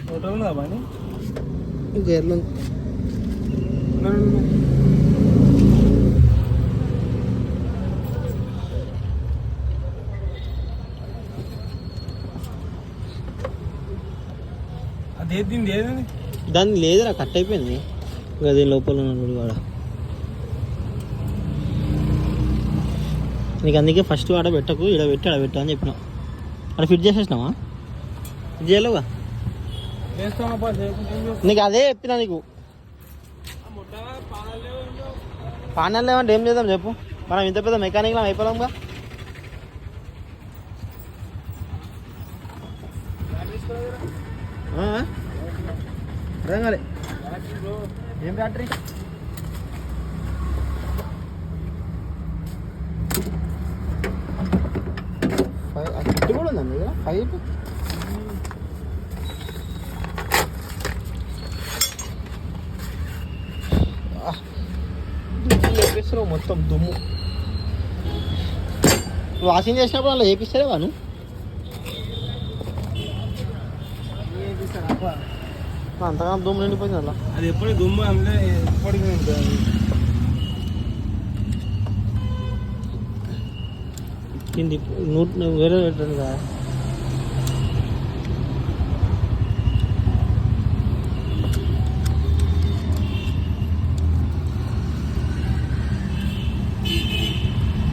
hotel ఉందా బాని గేర్లు అదే దీని ఏదని దాన్ని లేదురా కట్ అయిపోయింది గది లోపల ఉన్నాడు కూడా నీకు అందుకే ఫస్ట్ ఆడ పెట్టకు ఇక్కడ పెట్టి ఆడ పెట్టు అని చెప్పినా అక్కడ ఫిట్ చేసేసినావా ఫిట్ చేయలేవుగా నీకు అదే చెప్పినా నీకు పానాలు లేవంటే ఏం చేద్దాం చెప్పు మనం ఇంత పెద్ద మెకానిక్లో అయిపోదాంగా అర్థం కాలే ఏం బ్యాటరీ చుట్టూ కూడా ఉందండి ఇక 5 చేపిస్తున్నావు మొత్తం దుమ్ము వాషింగ్ చేసినప్పుడు అలా చేపిస్తారేవా నువ్వు అంతగా దుమ్ము నిండిపోయింది అలా అది ఎప్పుడు దుమ్ము అంటే ఎప్పటికీ ఉంటుంది వేరే పెట్టండి కదా